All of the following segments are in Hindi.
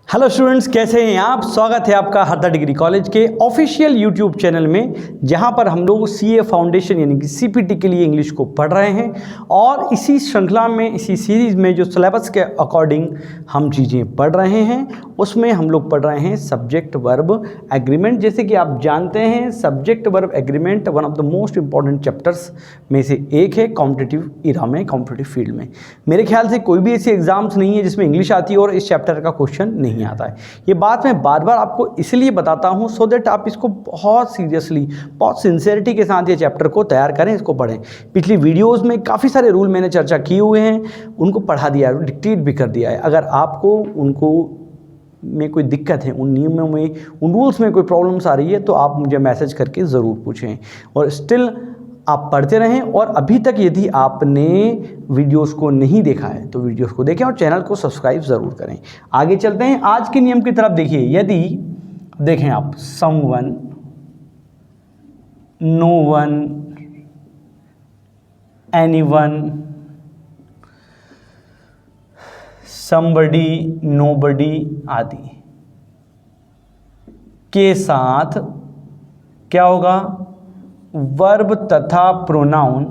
हेलो स्टूडेंट्स, कैसे हैं आप। स्वागत है आपका हरदा डिग्री कॉलेज के ऑफिशियल यूट्यूब चैनल में, जहां पर हम लोग सीए फाउंडेशन यानी कि सीपीटी के लिए इंग्लिश को पढ़ रहे हैं। और इसी श्रृंखला में, इसी सीरीज़ में जो सिलेबस के अकॉर्डिंग हम चीज़ें पढ़ रहे हैं, उसमें हम लोग पढ़ रहे हैं सब्जेक्ट वर्ब एग्रीमेंट। जैसे कि आप जानते हैं, subject verb agreement one of the most important chapters में से एक है कॉम्पिटिटिव इरा में, कॉम्पिटिटिव फील्ड में। मेरे ख्याल से कोई भी ऐसे एग्जाम्स नहीं है जिसमें इंग्लिश आती है और इस चैप्टर का क्वेश्चन नहीं आता है। ये बात मैं बार बार आपको इसलिए बताता हूं सो दैट आप इसको बहुत सीरियसली, बहुत सिंसियरिटी के साथ ये चैप्टर को तैयार करें, इसको पढ़ें। पिछली वीडियोस में काफ़ी सारे रूल मैंने चर्चा किए हुए हैं, उनको पढ़ा दिया है, डिक्टेट भी कर दिया है। अगर आपको उनको में कोई दिक्कत है, उन नियमों में, उन रूल्स में कोई प्रॉब्लम्स आ रही है, तो आप मुझे मैसेज करके ज़रूर पूछें। और स्टिल आप पढ़ते रहें। और अभी तक यदि आपने वीडियोस को नहीं देखा है तो वीडियोस को देखें और चैनल को सब्सक्राइब ज़रूर करें। आगे चलते हैं आज के नियम की तरफ। देखिए, यदि देखें आप someone, no one, anyone, somebody, nobody आदि के साथ क्या होगा, वर्ब तथा प्रोनाउन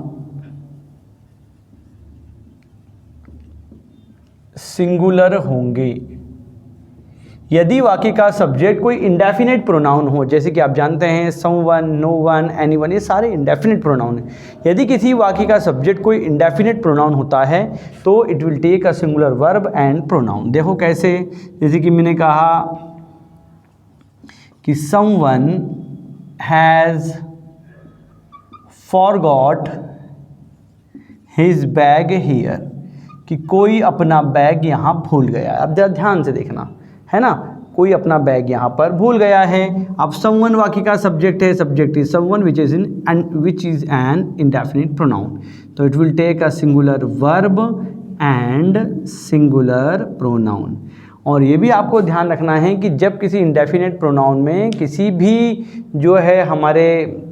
सिंगुलर होंगे। यदि वाक्य का सब्जेक्ट कोई इंडेफिनेट प्रोनाउन हो, जैसे कि आप जानते हैं समवन, नो वन, एनीवन, ये सारे इंडेफिनेट प्रोनाउन हैं। यदि किसी वाक्य का सब्जेक्ट कोई इंडेफिनेट प्रोनाउन होता है तो it will take a singular verb and pronoun. देखो कैसे, जैसे कि मैंने कहा कि someone has forgot his bag here, कि कोई अपना बैग यहाँ भूल गया है। अब ध्यान से देखना है ना, कोई अपना बैग यहाँ पर भूल गया है। अब समवन वाक्य का सब्जेक्ट है, subject is someone which is an indefinite pronoun, तो it will take a singular verb and singular pronoun. और ये भी आपको ध्यान रखना है कि जब किसी इंडेफिनेट प्रोनाउन में किसी भी जो है हमारे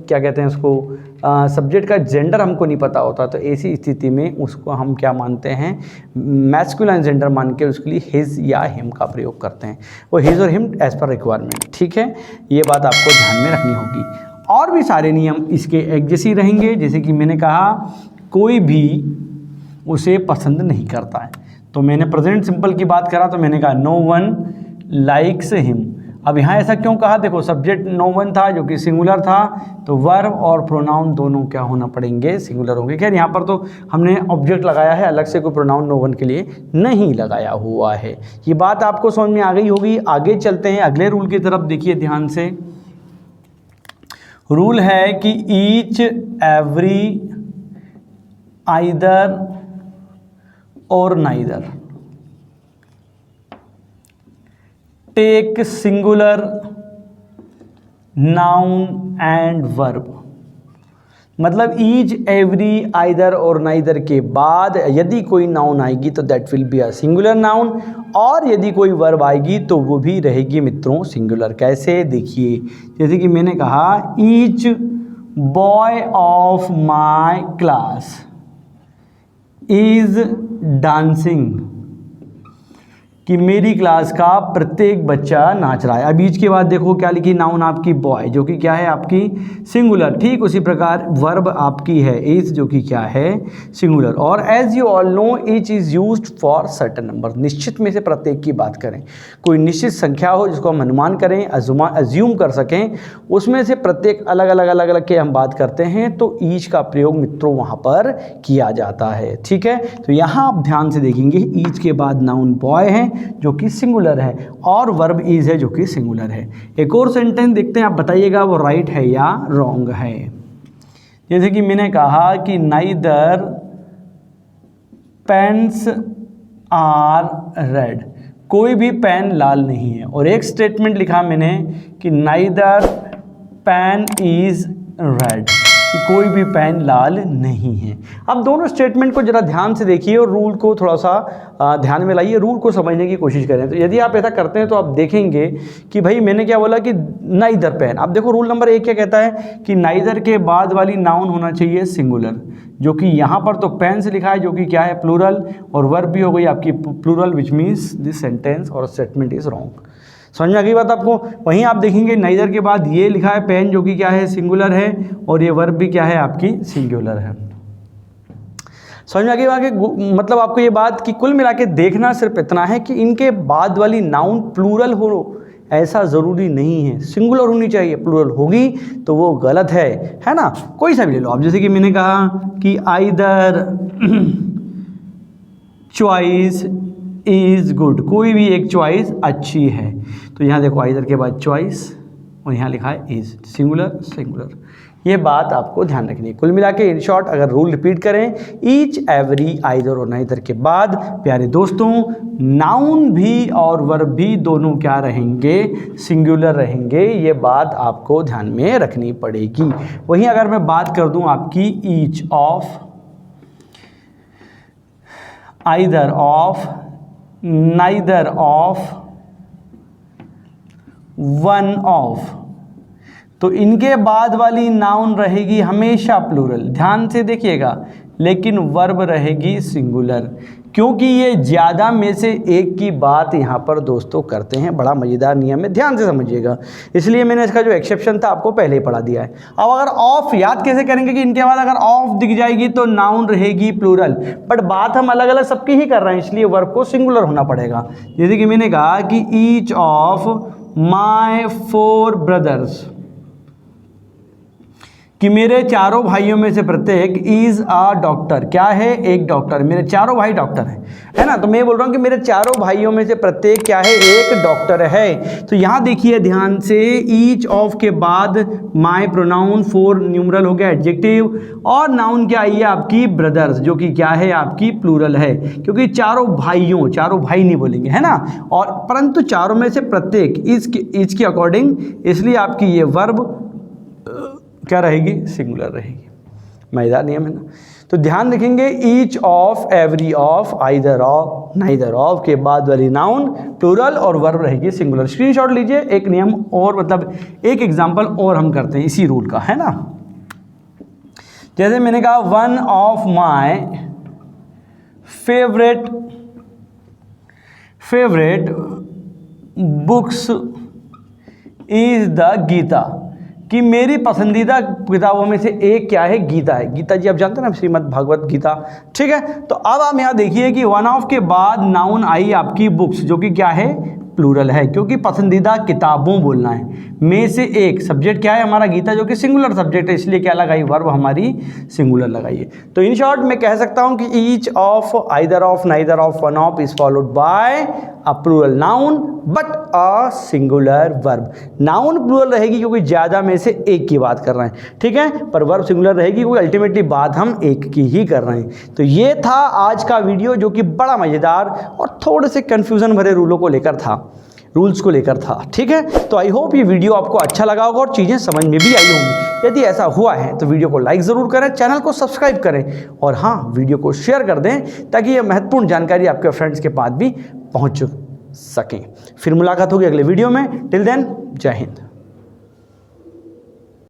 क्या कहते हैं उसको, सब्जेक्ट का जेंडर हमको नहीं पता होता, तो ऐसी स्थिति में उसको हम क्या मानते हैं, मैस्कुलिन जेंडर मान के उसके लिए हिज या हिम का प्रयोग करते हैं। वो हिज और हिम एज पर रिक्वायरमेंट। ठीक है, ये बात आपको ध्यान में रखनी होगी। और भी सारे नियम इसके एक जैसे ही रहेंगे। जैसे कि मैंने कहा कोई भी उसे पसंद नहीं करता है, तो मैंने प्रेजेंट सिंपल की बात करा तो मैंने कहा नो वन लाइक्स हिम। अब यहाँ ऐसा क्यों कहा, देखो सब्जेक्ट नो वन था जो कि सिंगुलर था, तो वर्ब और प्रोनाउन दोनों क्या होना पड़ेंगे, सिंगुलर होंगे। खैर यहाँ पर तो हमने ऑब्जेक्ट लगाया है, अलग से कोई प्रोनाउन नो वन के लिए नहीं लगाया हुआ है। ये बात आपको समझ में आ गई होगी। आगे चलते हैं अगले रूल की तरफ। देखिए ध्यान से, रूल है कि ईच, एवरी, आइदर और neither take singular noun and verb. मतलब ईच, एवरी, आइदर और नाइदर के बाद यदि कोई नाउन आएगी तो that will be a singular noun, और यदि कोई वर्ब आएगी तो वो भी रहेगी मित्रों सिंगुलर। कैसे, देखिए जैसे कि मैंने कहा each boy of my class is dancing, कि मेरी क्लास का प्रत्येक बच्चा नाच रहा है। अब बीच के बाद देखो क्या लिखी, नाउन आपकी बॉय जो कि क्या है आपकी सिंगुलर। ठीक उसी प्रकार वर्ब आपकी है इज जो कि क्या है सिंगुलर। और as you all know each is used for certain number. निश्चित में से प्रत्येक की बात करें, कोई निश्चित संख्या हो जिसको हम अनुमान करें, अज्यूम कर सकें, उसमें से प्रत्येक अलग अलग के हम बात करते हैं, तो ईच का प्रयोग मित्रों वहाँ पर किया जाता है। ठीक है, तो यहाँ आप ध्यान से देखेंगे ईच के बाद नाउन बॉय है जो कि सिंगुलर है, और वर्ब इज है जो कि सिंगुलर है। एक और सेंटेंस देखते हैं, आप बताइएगा वो राइट है या रॉन्ग है। जैसे कि मैंने कहा कि नाइदर पेन्स आर रेड, कोई भी पेन लाल नहीं है। और एक स्टेटमेंट लिखा मैंने कि नाइदर पेन इज रेड, कि कोई भी पेन लाल नहीं है। अब दोनों स्टेटमेंट को ज़रा ध्यान से देखिए और रूल को थोड़ा सा ध्यान में लाइए, रूल को समझने की कोशिश करें। तो यदि आप ऐसा करते हैं तो आप देखेंगे कि भाई मैंने क्या बोला कि नाइदर पेन। अब देखो रूल नंबर 1 क्या कहता है कि नाइदर के बाद वाली नाउन होना चाहिए सिंगुलर, जो कि यहाँ पर तो पेन से लिखा है जो कि क्या है प्लूरल, और वर्ब भी हो गई आपकी plural, which means this sentence और स्टेटमेंट इज रॉन्ग। समझ में आ गई बात आपको। वहीं आप देखेंगे नाइदर के बाद ये लिखा है पेन, जो कि क्या है सिंगुलर है, और ये वर्ब भी क्या है आपकी सिंगुलर है। समझ में आ गई आगे। मतलब आपको ये बात कि कुल मिला के देखना सिर्फ इतना है कि इनके बाद वाली नाउन प्लूरल हो ऐसा ज़रूरी नहीं है, सिंगुलर होनी चाहिए। प्लूरल होगी तो वो गलत है ना। कोई सा भी ले लो आप, जैसे कि मैंने कहा कि आइदर चॉइस इज़ गुड, कोई भी एक चॉइस अच्छी है। तो यहाँ देखो आइदर के बाद चॉइस और यहाँ लिखा है इज़, सिंगुलर सिंगुलर। ये बात आपको ध्यान रखनी है। कुल मिला के इन शॉर्ट अगर रूल रिपीट करें, ईच एवरी आइदर और नाइदर के बाद प्यारे दोस्तों नाउन भी और वर्ब भी दोनों क्या रहेंगे, सिंगुलर रहेंगे। ये बात आपको ध्यान में रखनी पड़ेगी। वहीं अगर मैं बात कर दूं आपकी each of, either of, neither of, one of, तो इनके बाद वाली नाउन रहेगी हमेशा प्लूरल, ध्यान से देखिएगा, लेकिन वर्ब रहेगी सिंगुलर, क्योंकि ये ज़्यादा में से एक की बात यहाँ पर दोस्तों करते हैं। बड़ा मज़ेदार नियम है, ध्यान से समझिएगा। इसलिए मैंने इसका जो एक्सेप्शन था आपको पहले ही पढ़ा दिया है। अब अगर ऑफ याद कैसे करेंगे कि इनके बाद अगर ऑफ दिख जाएगी तो नाउन रहेगी प्लूरल, बट बात हम अलग अलग सबकी ही कर रहे हैं, इसलिए वर्ब को सिंगुलर होना पड़ेगा। जैसे कि मैंने कहा कि ईच ऑफ माई 4 ब्रदर्स, कि मेरे चारों भाइयों में से प्रत्येक इज़ अ डॉक्टर, क्या है एक डॉक्टर, मेरे चारों भाई डॉक्टर हैं, है ना। तो मैं बोल रहा हूँ कि मेरे चारों भाइयों में से प्रत्येक क्या है, एक डॉक्टर है। तो यहाँ देखिए ध्यान से, ईच ऑफ के बाद माई प्रोनाउन 4 न्यूमरल हो गया एडजेक्टिव, और नाउन क्या आई है आपकी ब्रदर्स, जो कि क्या है आपकी प्लूरल है, क्योंकि चारों भाइयों, चारों भाई नहीं बोलेंगे, है ना। और परंतु चारों में से प्रत्येक इज के अकॉर्डिंग, इसलिए आपकी ये वर्ब क्या रहेगी, सिंगुलर रहेगी। मज़ेदार नियम है ना। तो ध्यान रखेंगे each of, every of, either of, neither of के बाद वाली नाउन प्लूरल और वर्ब रहेगी सिंगुलर। स्क्रीनशॉट लीजिए। एक नियम और, मतलब एक एग्जांपल और हम करते हैं इसी रूल का, है ना। जैसे मैंने कहा one of my favourite books is the Gita, कि मेरी पसंदीदा किताबों में से एक क्या है, गीता है। गीता जी आप जानते हैं ना, श्रीमद् भागवत गीता, ठीक है। तो अब आप यहाँ देखिए कि वन ऑफ के बाद नाउन आई आपकी बुक्स, जो कि क्या है प्लूरल है, क्योंकि पसंदीदा किताबों बोलना है। में से एक सब्जेक्ट क्या है हमारा गीता, जो कि सिंगुलर सब्जेक्ट है, इसलिए क्या लगाई, वर्ब हमारी सिंगुलर लगाइए। तो इन शॉर्ट मैं कह सकता हूँ कि each of, either of, neither of, one of is followed by a plural noun but a singular verb. Noun plural रहेगी क्योंकि ज़्यादा में से एक की बात कर रहे हैं, ठीक है, पर वर्ब सिंगुलर रहेगी क्योंकि अल्टीमेटली बात हम एक की ही कर रहे हैं। तो ये था आज का वीडियो, जो कि बड़ा मज़ेदार और थोड़े से कन्फ्यूज़न भरे रूलों को लेकर था, रूल्स को लेकर था, ठीक है। तो आई होप ये वीडियो आपको अच्छा लगा होगा और चीज़ें समझ में भी आई होंगी। यदि ऐसा हुआ है तो वीडियो को लाइक ज़रूर करें, चैनल को सब्सक्राइब करें, और हाँ वीडियो को शेयर कर दें ताकि ये महत्वपूर्ण जानकारी आपके फ्रेंड्स के पास भी पहुँच सकें। फिर मुलाकात होगी अगले वीडियो में। टिल देन, जय हिंद।